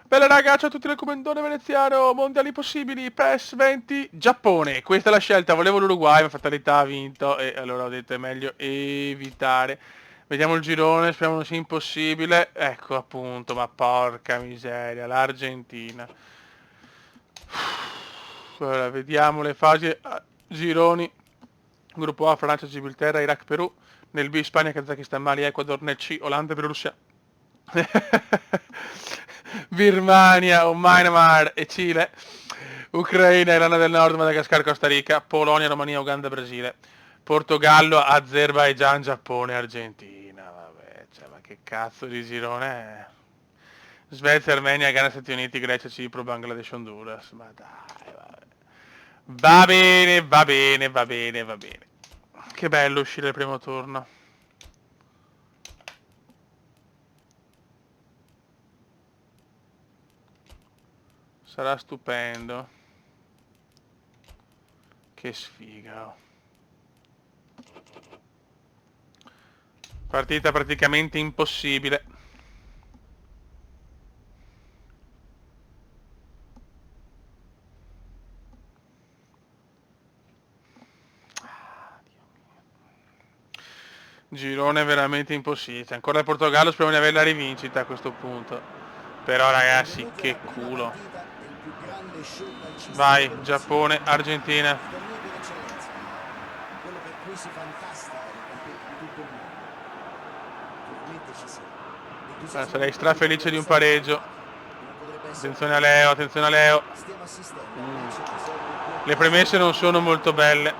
Bella raga, ciao a tutti dal commentone veneziano, mondiali possibili, PES 20, Giappone. Questa è la scelta, volevo l'Uruguay, ma fatalità ha vinto e allora ho detto è meglio evitare. Vediamo il girone, speriamo non sia impossibile. Ecco appunto, ma porca miseria, l'Argentina. Allora, vediamo le fasi, gironi. Gruppo A, Francia, Gibilterra, Iraq, Perù. Nel B, Spagna, Kazakistan, Mali, Ecuador. Nel C, Olanda, Bielorussia. Birmania, Myanmar e Cile, Ucraina, Irlanda del Nord, Madagascar, Costa Rica, Polonia, Romania, Uganda, Brasile, Portogallo, Azerbaijan, Giappone, Argentina. Vabbè, cioè, ma che cazzo di girone è? Svezia, Armenia, Ghana, Stati Uniti, Grecia, Cipro, Bangladesh, Honduras. Ma dai, vabbè. Va bene, va bene, va bene, va bene. Che bello uscire il primo turno. Sarà stupendo. Che sfiga. Oh. Partita praticamente impossibile. Girone veramente impossibile. C'è ancora il Portogallo, speriamo di avere la rivincita a questo punto. Però ragazzi, che culo. Vai, Giappone, Argentina. Sarei strafelice di un pareggio. Attenzione a Leo, attenzione a Leo. Le premesse non sono molto belle.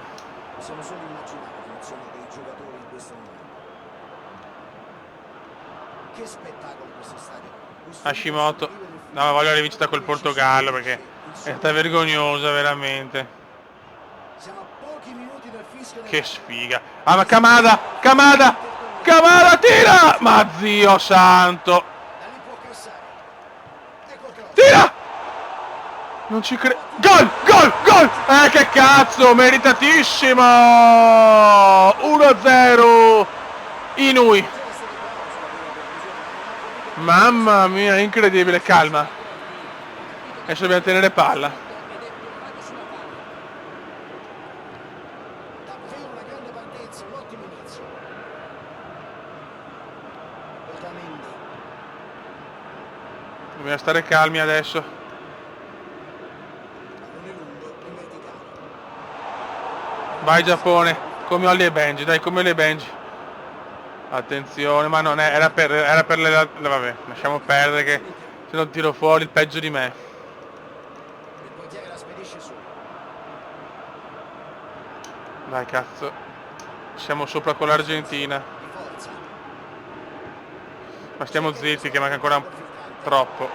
Hashimoto. No, ma voglio la rivincita col Portogallo perché è stata vergognosa veramente. Che sfiga. Ah, ma Kamada! Kamada! Kamada tira! Ma zio santo! Tira! Non ci credo. Gol! Gol! Gol! Che cazzo! Meritatissimo! 1-0! Inui. Mamma mia, incredibile. Calma. Adesso dobbiamo tenere palla. Dobbiamo stare calmi adesso. Vai Giappone, come Ollie e Benji, dai, come Ollie e Benji. Attenzione, ma non è, era per le, vabbè, lasciamo perdere che se non tiro fuori il peggio di me. Dai cazzo. Siamo sopra con l'Argentina. Ma stiamo zitti che manca ancora troppo.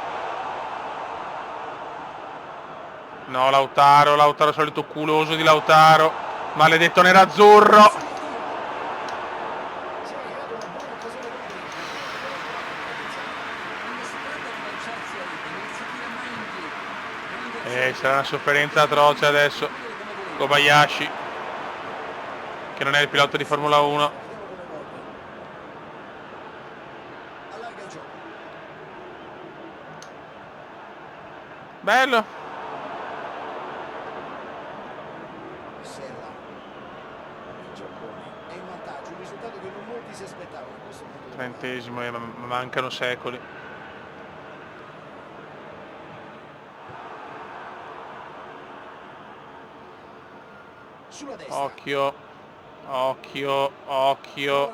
No, Lautaro, solito culoso di Lautaro. Maledetto nerazzurro. Sarà una sofferenza atroce adesso. Kobayashi, che non è il pilota di Formula 1. Bello. Trentesimo e mancano secoli. Occhio, occhio, occhio.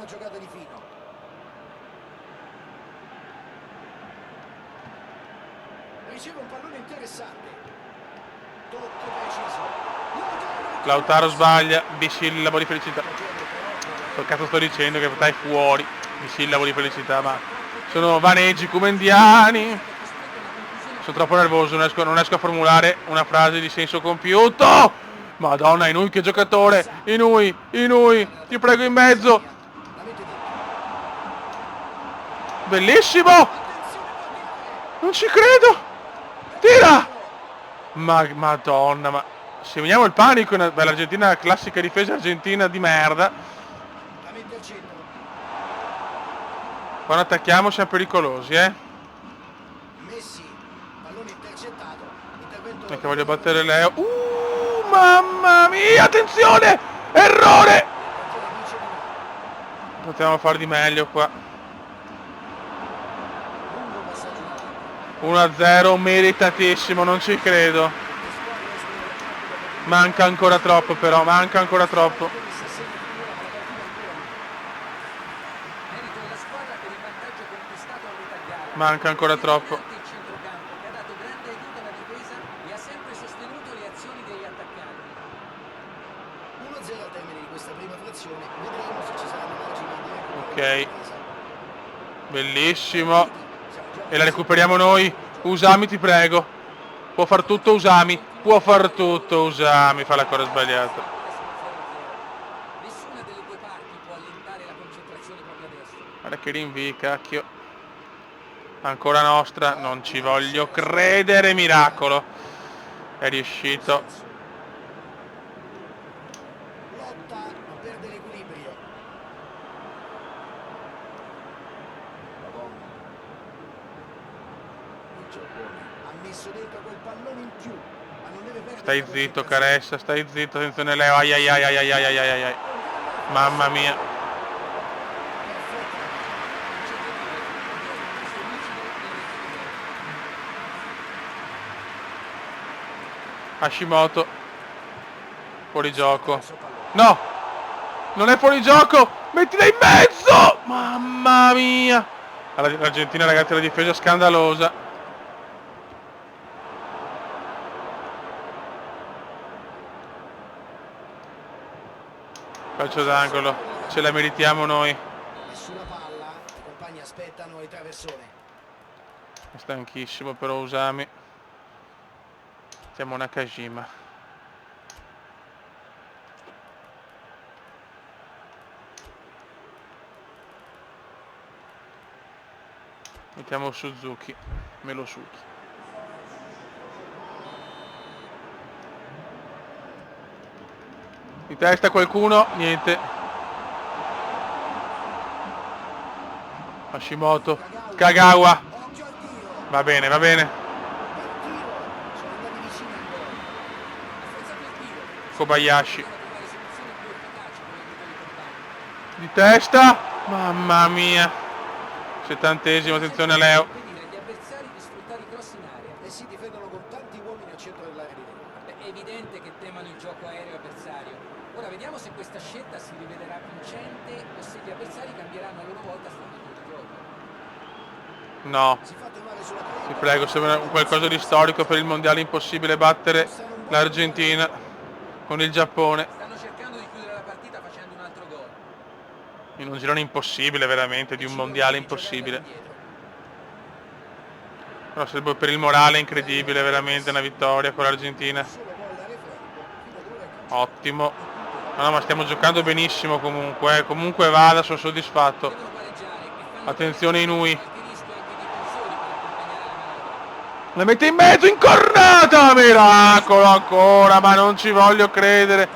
Riceve un pallone interessante. Lautaro sbaglia, bisillabo di felicità. Che cazzo sto dicendo che stai fuori? Bisillabo di felicità, ma sono vaneggi comendiani. Sono troppo nervoso, non riesco a formulare una frase di senso compiuto. Madonna, Inui che giocatore! Inui, ti prego in mezzo! Bellissimo! Non ci credo! Tira! Madonna, ma se veniamo il panico, l'Argentina, la classica difesa argentina di merda. Quando attacchiamo siamo pericolosi, Perché voglio battere Leo. Mamma mia, attenzione! Errore! Potevamo far di meglio qua. 1-0, meritatissimo, non ci credo. Manca ancora troppo però, manca ancora troppo. Manca ancora troppo. Ok. Bellissimo. E la recuperiamo noi. Usami, ti prego. Può far tutto Usami. Può far tutto Usami. Fa la cosa sbagliata. Guarda che rinvii, cacchio. Ancora nostra. Non ci voglio credere. Miracolo. È riuscito. Stai zitto, Caressa, stai zitto, attenzione Leo, ai ai ai ai ai ai ai ai. Mamma mia. Hashimoto. Fuori gioco. No! Non è fuori gioco! Mettila in mezzo! Mamma mia! L'Argentina, ragazzi, la difesa scandalosa. Calcio d'angolo, ce la meritiamo noi. Nessuna palla, i compagni aspettano ai traversone. È stanchissimo però Usami. Siamo Nakajima. Mettiamo Suzuki, Melosuki. Di testa qualcuno? Niente. Hashimoto. Kagawa. Va bene, va bene. Kobayashi. Di testa. Mamma mia. 70esimo, attenzione a Leo. Si difendono con tanti uomini al centro dell'area di rigore. È evidente che temano il gioco aereo avversario. Ora vediamo se questa scelta si rivelerà vincente o se gli avversari cambieranno a loro volta strategia di gioco. No. Ti prego, sembra qualcosa di storico per il mondiale, impossibile battere l'Argentina con il Giappone. Stanno cercando di chiudere la partita facendo un altro gol. In un girone impossibile, veramente, di un mondiale impossibile. Però sarebbe per il morale incredibile, veramente, una vittoria con l'Argentina. Ottimo. No, ma stiamo giocando benissimo comunque. Comunque vada, sono soddisfatto. Attenzione Inui. La mette in mezzo, incornata! Miracolo ancora, ma non ci voglio credere.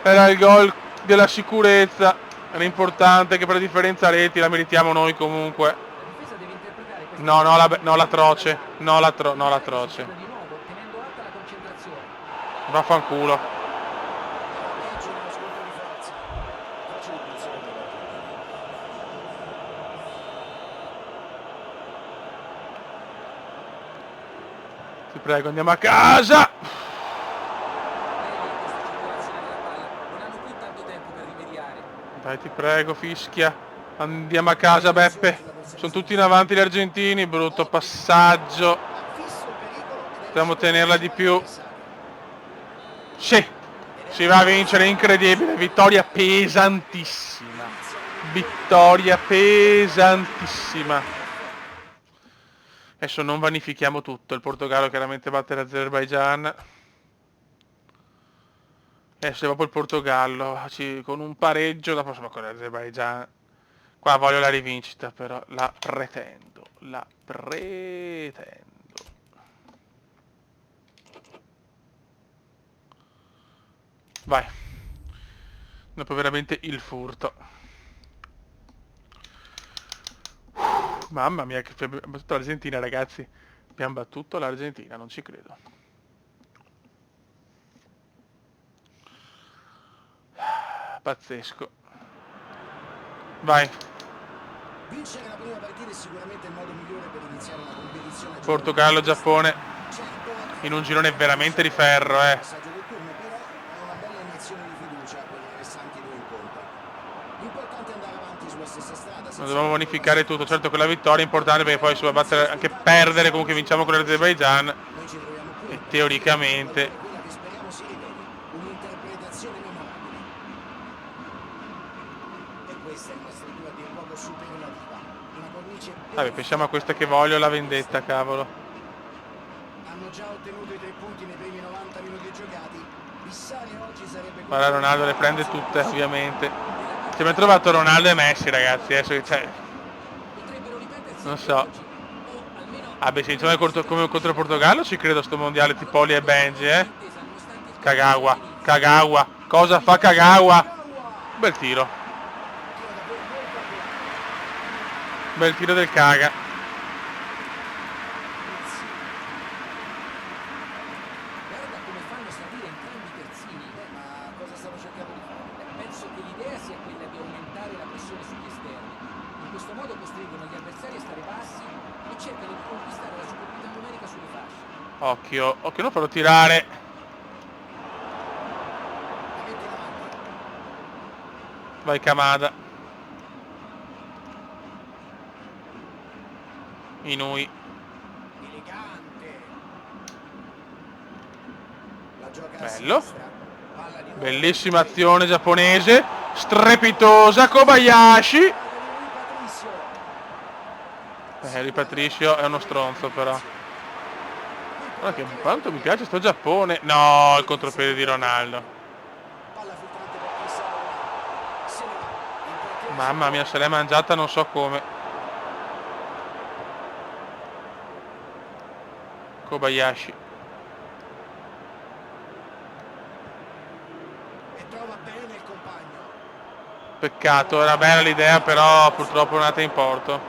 Era il gol della sicurezza. Era importante che per la differenza reti la meritiamo noi comunque. No, l'atroce. No, l'atroce. Vaffanculo. Ti prego, andiamo a casa! Dai, ti prego, fischia. Andiamo a casa, Beppe. Sono tutti in avanti gli argentini, brutto passaggio. Dobbiamo tenerla di più. Sì, si va a vincere, incredibile. Vittoria pesantissima. Vittoria pesantissima. Adesso non vanifichiamo tutto. Il Portogallo chiaramente batte l'Azerbaigian. Adesso è proprio il Portogallo. Con un pareggio la prossima con l'Azerbaigian. Qua voglio la rivincita, però la pretendo. La pretendo. Vai. Dopo veramente il furto. Mamma mia, che tutta l'Argentina, ragazzi. Abbiamo battuto l'Argentina, non ci credo. Pazzesco. Vai. Vincere la prima partita è sicuramente il modo migliore per iniziare una competizione. Portogallo-Giappone in un girone veramente di ferro, Passaggio del turno, però è una bella iniezione di fiducia per i restanti due incontri. L'importante è andare avanti sulla stessa strada. Non dobbiamo bonificare tutto, certo che la vittoria è importante perché poi si va a battere, anche perdere, comunque vinciamo con l'Azerbaijan Noi ci troviamo qui e teoricamente quella che speriamo si riveli un'interpretazione memorabile. E questa è una struttura di poco superlativa, una cornice vabbè, pensiamo a questa che voglio, la vendetta, cavolo. hanno già ottenuto i 3 punti nei primi 90 minuti giocati. Bissare oggi sarebbe Guarda, Ronaldo le prende tutte, ovviamente. Ci abbiamo trovato Ronaldo e Messi, ragazzi, cioè, non so. Ah beh, se diciamo come contro il Portogallo ci credo sto mondiale tipo Oli e Benji, Kagawa, Kagawa, cosa fa Kagawa? Bel tiro. Bel tiro del Kaga. Guarda come fanno salire entrambi i terzini. Ma cosa stanno cercando di fare? Penso che l'idea sia quella di aumentare la pressione sugli esterni. In questo modo costringono gli avversari a stare bassi e cercano di conquistare la superiorità numerica sulle fasce. Occhio, occhio, non farlo tirare. La mette in avanti. Vai Kamada. Inui. Elegante. La gioca a Bello. sinistra. Palla di nuovo. Bellissima azione giapponese. Strepitosa Kobayashi. Di Patricio è uno stronzo però. Guarda che quanto mi piace sto Giappone. No, il contropiede di Ronaldo. Palla filtrante per Cristiano Ronaldo. Se ne va. Mamma mia, se l'è mangiata non so come. Kobayashi. E trova bene il compagno. Peccato, era bella l'idea, però purtroppo non è andata in porto.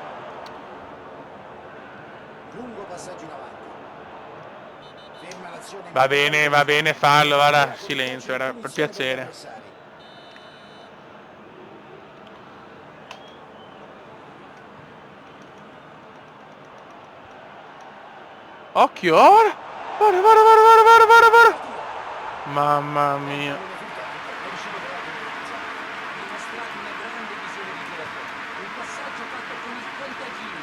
Lungo passaggio in avanti. Ferma l'azione. Va bene, fallo, guarda, silenzio, era per piacere. Occhio, ora! Guarda. Mamma mia. Dimostrate una grande visione di gioco. Un passaggio fatto con il contagino.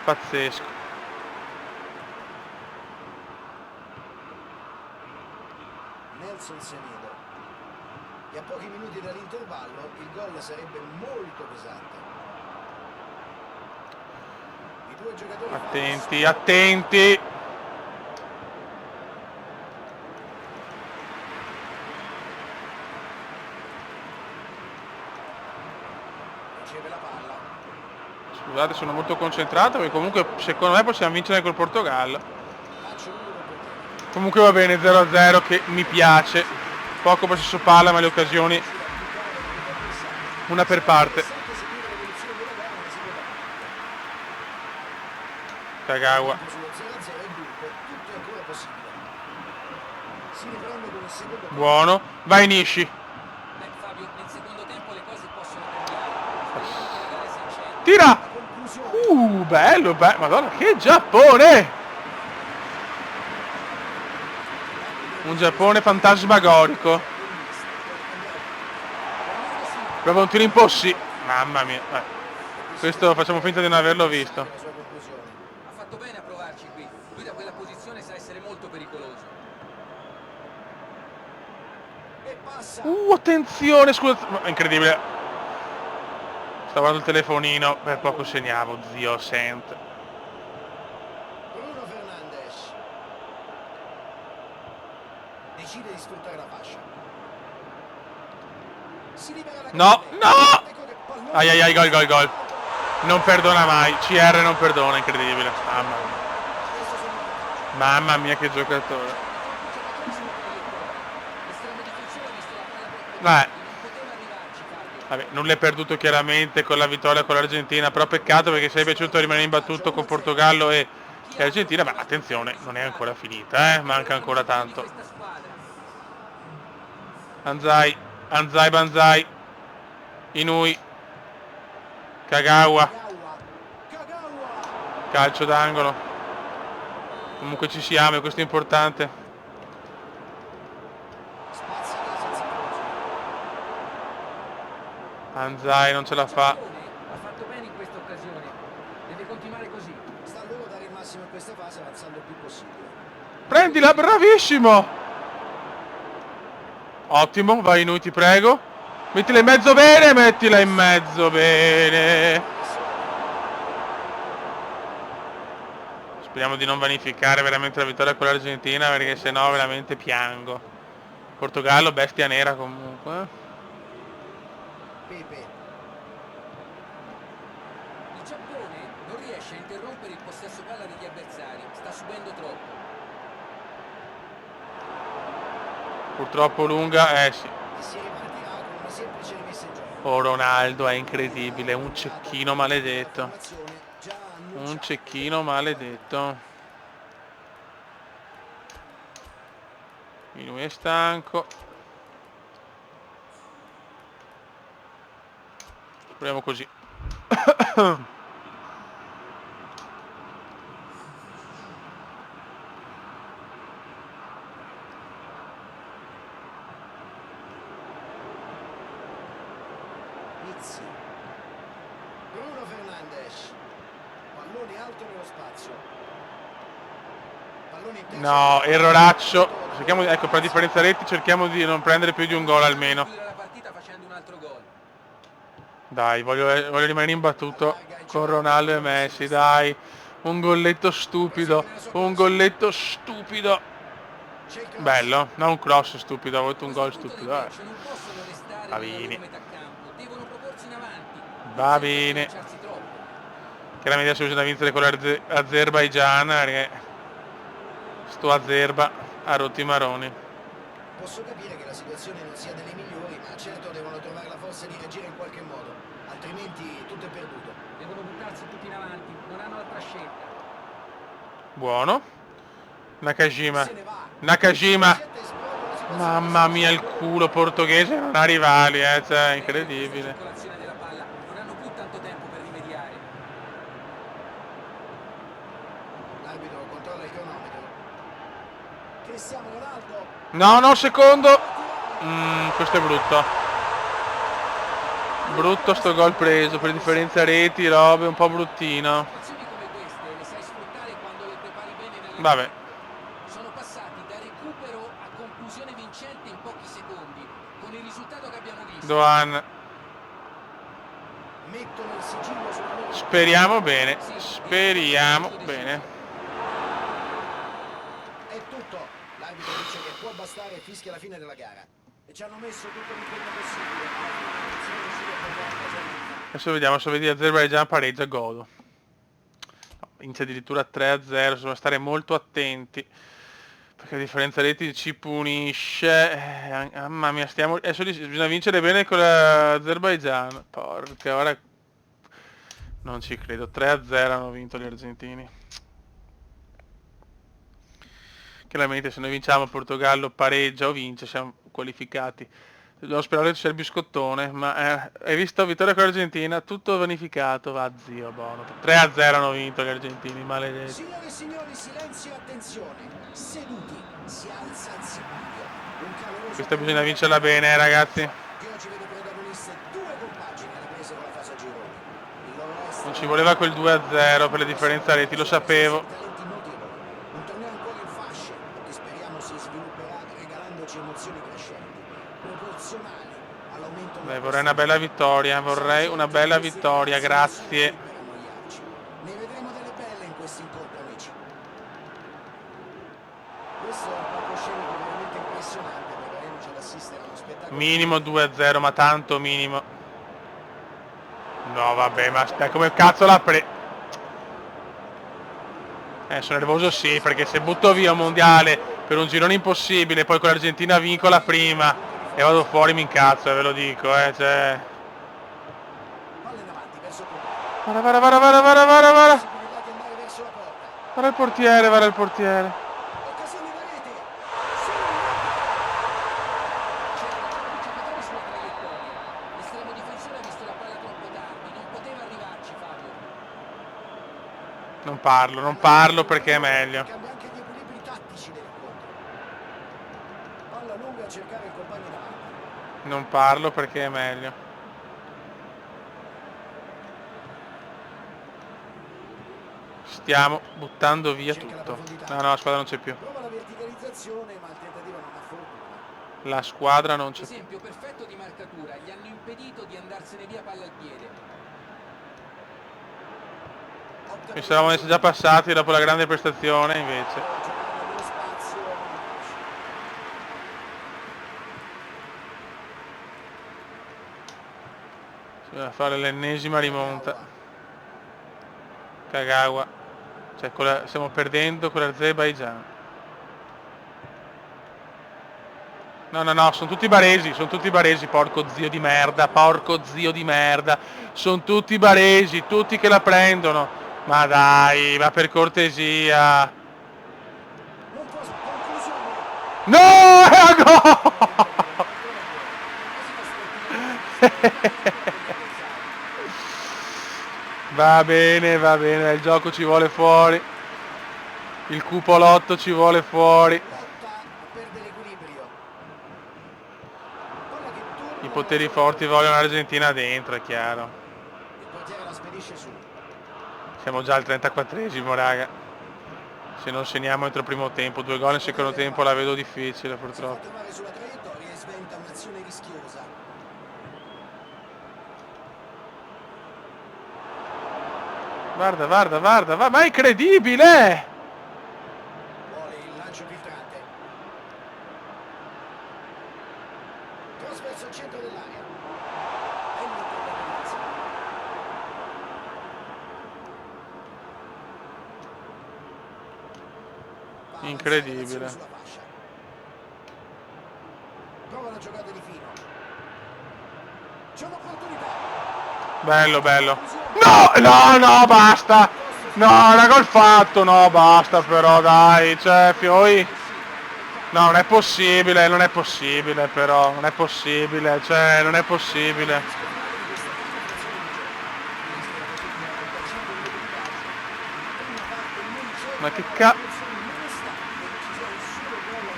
Pazzesco. Nelson Semedo. E a pochi minuti dall'intervallo il gol sarebbe molto pesante. I due giocatori Attenti, attenti. riceve la palla. Scusate, sono molto concentrato perché comunque secondo me possiamo vincere col Portogallo. Calcio lungo per portiere. Comunque va bene, 0-0 che mi piace. Poco possesso palla, ma le occasioni una per parte. Sempre seguire l'evoluzione della gara si può dare. Kagawa. Sullo 0-0 e dunque tutto è ancora possibile. Si riprende con il secondo tempo. Buono. Vai Nishi. Beh, Fabio, nel secondo tempo le cose possono cambiare. Speriamo che la gara si accenda. Tira. Conclusione. Bello, bello. Madonna, che Giappone. Un Giappone fantasmagorico. Prova un tiro in possi. Mamma mia. Questo facciamo finta di non averlo visto. La sua conclusione. Ha fatto bene a provarci qui. Lui da quella posizione sa essere molto pericoloso. E passa. Attenzione, scusa. Incredibile. Stavo guardando il telefonino. Per poco segnavo, zio, sent. Bruno Fernandes. Decide di sfruttare la fascia. Si libera la No, no! Pallone. Ai ai ai, gol. Non perdona mai. CR non perdona, incredibile. Mamma mia. Adesso sono in vantaggio. Mamma mia che giocatore. L'estremo difensore ha visto la palla per non poteva arrivarci, Fabio. Vabbè, nulla è perduto chiaramente con la vittoria con l'Argentina, però peccato perché se è piaciuto rimanere imbattuto con Portogallo e Argentina, ma attenzione, non è ancora finita, manca ancora tanto. Anzai, Anzai Banzai, Inui, Kagawa, calcio d'angolo. Comunque ci siamo e questo è importante. Anzai non ce la fa. Ha fatto bene in questa occasione. Deve continuare così. Sta a loro dare il massimo in questa fase avanzando il più possibile. Prendila, bravissimo! Ottimo, vai Inui, ti prego. Mettila in mezzo bene, mettila in mezzo bene. Speriamo di non vanificare veramente la vittoria con l'Argentina, perché sennò veramente piango. Portogallo, bestia nera comunque. Pepe. Il Giappone non riesce a interrompere il possesso palla degli avversari. Sta subendo troppo. Purtroppo lunga, sì. E si ripartirà con una semplice rimessa in gioco. Oh, Ronaldo è incredibile, un cecchino maledetto. Formazione già Un annunciata. cecchino maledetto. Lui è stanco. Proviamo così. Pizzi. Bruno Fernandes. Pallone alto nello spazio. Pallone in terzo. No, erroraccio. Cerchiamo di, ecco, per differenza reti cerchiamo di non prendere più di un gol almeno. Chiudere la partita facendo un altro gol. Dai, voglio rimanere imbattuto con Ronaldo e Messi, dai. Un golletto stupido, un golletto stupido. C'è il cross. Bello, non un cross stupido, ho avuto un gol Questo punto stupido. di calcio non possono restare Va nella bene. loro metà campo, devono proporsi in avanti. Va senza bene. sganciarsi troppo. Chiaramente adesso bisogna vincere con l'Azerbaijan, perché sto Azerba ha rotto i maroni. Posso capire che la situazione non sia delle migliori, ma certo devono trovare la forza di reagire in qualche modo, altrimenti tutto è perduto. Devono buttarsi tutti in avanti, non hanno altra scelta. Buono. Nakajima. Se ne va. Nakajima. Gente esplodono le situazioni. Mamma mia, il culo portoghese non ha rivali, cioè, incredibile. Circolazione della palla, non hanno più tanto tempo per rimediare. L'arbitro controlla il cronometro. Cristiano Ronaldo. No, secondo. Questo è brutto. Brutto sto gol preso, per differenza reti, robe, un po' bruttino. Situazioni come queste le sai sfruttare quando le prepari bene nella Vabbè. Sono passati da recupero a conclusione vincente in pochi secondi, con il risultato che abbiamo visto. Doan. Mettono il sigillo sulla loro. Speriamo bene. Speriamo bene. È tutto. L'arbitro dice che può bastare e fischia la fine della gara. E ci hanno messo tutto l'impegno possibile. Ma alla fine non sono riusciti a portare a casa il vinto. Adesso vediamo se vedi Azerbaijan pareggia godo. No, vince addirittura 3-0, bisogna stare molto attenti. Perché a differenza reti ci punisce. Mamma mia, adesso bisogna vincere bene con l'Azerbaijan. Porca, ora non ci credo. 3-0 hanno vinto gli argentini. Chiaramente se noi vinciamo Portogallo pareggia o vince siamo qualificati. Dobbiamo sperare che ci sia il biscottone, ma hai visto vittoria con l'Argentina, tutto vanificato, va zio buono. 3-0 hanno vinto gli argentini, maledetti. Signore e signori, silenzio e attenzione. Seduti, si alza il sipario. Un caloroso Questa bisogna vincerla bene, ragazzi. che oggi vede protagoniste due compagini alle prese con la fase a gironi. Il loro est Non ci voleva quel 2-0 per le differenze reti, lo sapevo. talenti notevoli. Un torneo ancora in fasce che speriamo si svilupperà regalandoci emozioni crescenti, proporzionali all'aumento Beh, vorrei una bella vittoria, vorrei una bella vittoria, grazie. Ne vedremo delle belle in questi incontri, amici. Questo è un palcoscenico veramente impressionante, prepareremo ad assistere a uno spettacolo. Minimo 2-0, ma tanto minimo. No, vabbè, ma come cazzo la sono nervoso sì, perché se butto via un mondiale per un girone impossibile, poi con l'Argentina vinco la prima e vado fuori mi incazzo, ve lo dico, cioè... Vara, vara, vara, vara, vara, vara, vara. Possibilità di andare verso la porta. Vara il portiere, vara il portiere. Occasione da rete. Sì! C'erano troppi giocatori sulla traiettoria. L'estremo difensore ha visto la palla troppo tardi, non poteva arrivarci, Fabio. Non parlo perché è meglio. Cambia anche gli equilibri tattici dell'incontro. Palla lunga a cercare il compagno davanti. Non parlo perché è meglio. Stiamo buttando via Cerca la tutto. profondità. No, la squadra non c'è più. Prova la verticalizzazione, ma il tentativo non ha fortuna. La squadra non c'è più. Esempio perfetto di marcatura, gli hanno impedito di andarsene via palla al piede. Opta Mi eravamo messi già passati dopo la grande prestazione, invece. giocare nello spazio. Bisogna fare l'ennesima rimonta. Kagawa. Cioè, stiamo perdendo con l'Azerbaijan. No, sono tutti baresi, porco zio di merda, sono tutti baresi, tutti che la prendono. Ma dai, ma per cortesia. Non può conclusione. No, è a gol! Va bene, il gioco ci vuole fuori. Il cupolotto ci vuole fuori. Lotta a perdere equilibrio. Palla che turna. I poteri forti vogliono l'Argentina dentro, è chiaro. Il portiere la spedisce su. Siamo già al 34esimo, raga. Se non segniamo entro il primo tempo, 2 gol in secondo tempo la vedo difficile, Si fa purtroppo. trovare sulla traiettoria e sventa un'azione rischiosa. Guarda, ma è incredibile! Vuole il lancio filtrante. Cross verso il centro dell'area. Bello intervento. Incredibile. Sulla fascia. Prova la giocata di fino. C'è un'opportunità. Bello. No, basta! No, era gol fatto, no, basta però, dai, cioè, Fioi... No, non è possibile però, non è possibile. Ma che cazzo?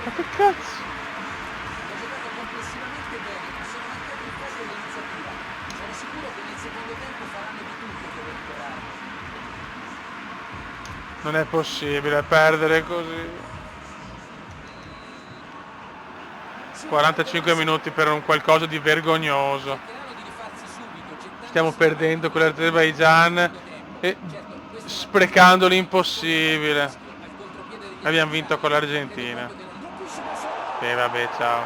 Ma che cazzo? Ha giocato complessivamente bene, ma sono mancati il posto dell'iniziativa. Sono sicuro che nel secondo tempo faranno di tutto per recuperare. Non è possibile perdere così. 45 minuti per un qualcosa di vergognoso. Cercheranno di rifarsi subito, gettandosi Stiamo in perdendo con avanti l'Azerbaijan nel secondo tempo. e Certo, questo sprecando l'impossibile. al contropiede degli Abbiamo vinto avversari. con l'Argentina. Credo proprio che non- E vabbè, ciao.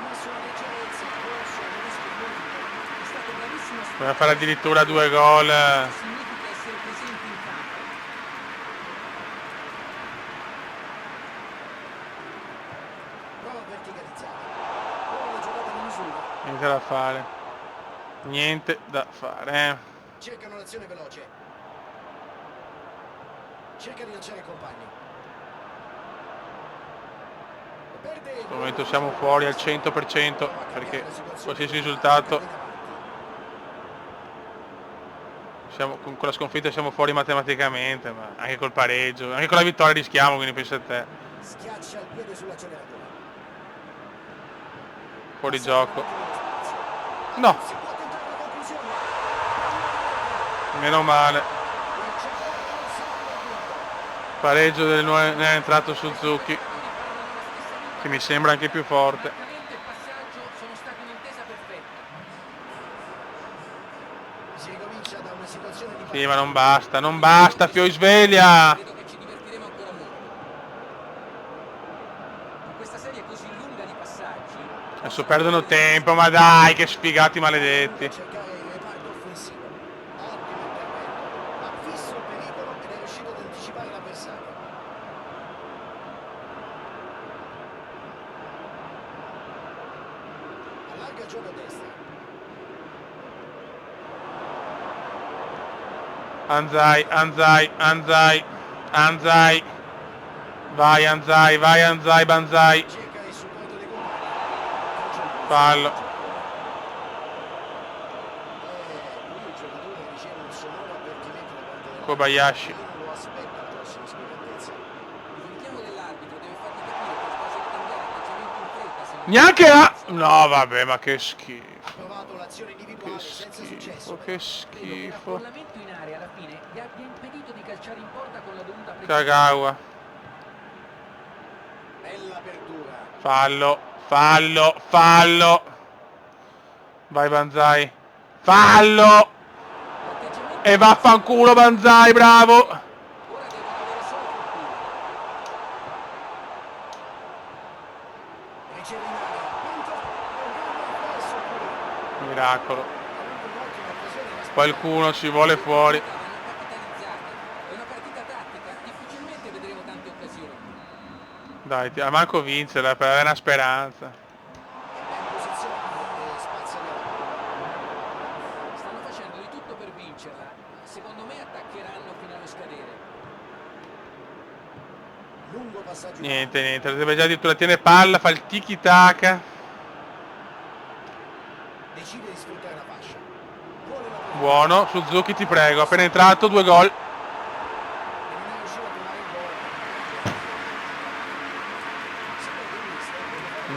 Messo la leggerezza, il corso, il rischio politico. È stato bravissimo a Dobbiamo fare addirittura 2 gol. significa essere presenti in campo. Prova a verticalizzare. Prova la giocata di misura. Niente da fare. Cercano l'azione veloce. Cerca di lanciare il compagno. Perde In questo momento siamo fuori al 100% perché qualsiasi risultato con la sconfitta siamo fuori matematicamente, ma anche col pareggio, anche con la vittoria rischiamo, quindi pensa a te. schiaccia il piede sull'acceleratore. Fuori Passa gioco. davanti nello spazio. No, Si può tentare la conclusione. meno male. Il giocatore non sa punto. Pareggio ne è entrato Suzuki, che mi sembra anche più forte. Marcamento e passaggio sono stati un'intesa perfetta. Si ricomincia da una situazione di Sì, ma non basta, Fioi sveglia! Credo che ci divertiremo ancora molto. In questa serie così lunga di passaggi, Adesso perdono tempo, ma dai, che sfigati maledetti. cercare il reparto offensivo. Ottimo intervento. Ha visto il pericolo ed è riuscito ad anticipare l'avversario. Allarga il gioco a destra. Anzai, Anzai, Anzai, Anzai. Vai Anzai, Banzai. Cerca il supporto dei compagni. Fallo. Qui il giocatore riceve un sonoro avvertimento da parte dell'arbitro. Kobayashi. Io non lo aspetto la prossima scriminantezza. Il richiamo dell'arbitro deve fargli capire che è caso di cambiare atteggiamento in fretta se non Neanche a... No, vabbè, ma che schifo. Ha provato l'azione individuale Che senza schifo, successo. che credo che schifo. l'affollamento in area alla fine gli abbia impedito di calciare in porta con la dovuta precisione. Kagawa. Bella apertura. Fallo, fallo, fallo. Vai Banzai. Fallo! L'atteggiamento E vaffanculo Banzai, bravo! ora devono avere solo fortuna. Riceve in area. Punto. E adesso qui. Miracolo. Ha avuto un'ottima occasione da Qualcuno ci vuole fuori. Vanno capitalizzate. È una partita tattica, difficilmente vedremo tante occasioni. Dai, a manco vincerla per avere una speranza. ben posizionato e spazia via la palla. Stanno facendo di tutto per vincerla. Secondo me attaccheranno fino allo scadere. Lungo passaggio. Niente, deve già addirittura tiene palla, fa il tiki taka. Decide di sfruttare la fascia. Vuole la palla. Buono, Suzuki ti prego, appena entrato, 2 gol. E non è riuscito a trovare il gol.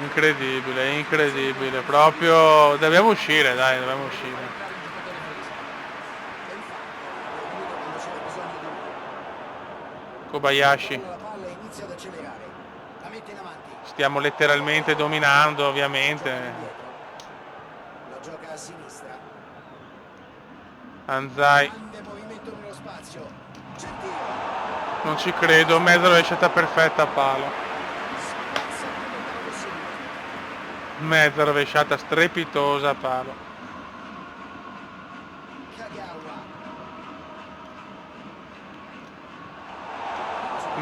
Incredibile, incredibile. Proprio... Dobbiamo uscire, dai, dobbiamo uscire. Entrare un giocatore fresco. Ben fatto. È venuto quando c'era bisogno di lui. Kobayashi. Controlla la palla e inizia ad accelerare. La mette in avanti. Stiamo letteralmente dominando, ovviamente. Indietro. La gioca a sinistra. Anzai. Grande movimento nello spazio. Gentile. Non ci credo, mezza rovesciata perfetta a palo. Spazza il più lontano possibile. Mezza rovesciata strepitosa a palo. Kagawa.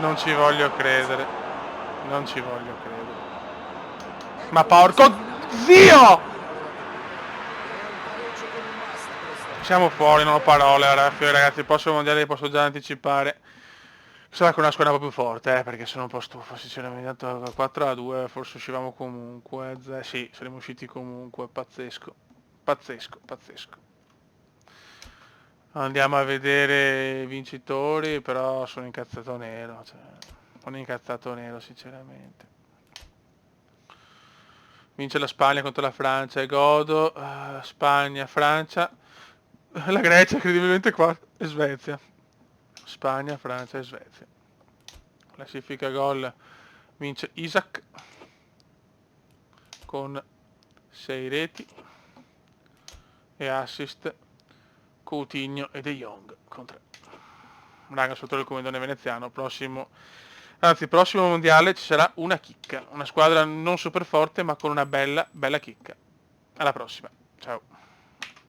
Non ci voglio credere. Non ci voglio credere. Ma porco zio! Siamo fuori, non ho parole, ragazzi, il prossimo mondiale li posso già anticipare. Sarà con una squadra un po' più forte, perché sono un po' stufo, sinceramente, 4-2, forse uscivamo comunque, sì, saremmo usciti comunque, pazzesco, pazzesco, pazzesco. Andiamo a vedere i vincitori, però sono incazzato nero, cioè, sono incazzato nero, sinceramente. Vince la Spagna contro la Francia e godo, Spagna, Francia, la Grecia incredibilmente quarta e Svezia. Spagna, Francia e Svezia. Classifica gol vince Isaac con 6 reti e assist Coutinho e De Jong con 3. Raga, sotto il comandone veneziano, prossimo mondiale ci sarà una chicca, una squadra non super forte ma con una bella chicca. Alla prossima, ciao.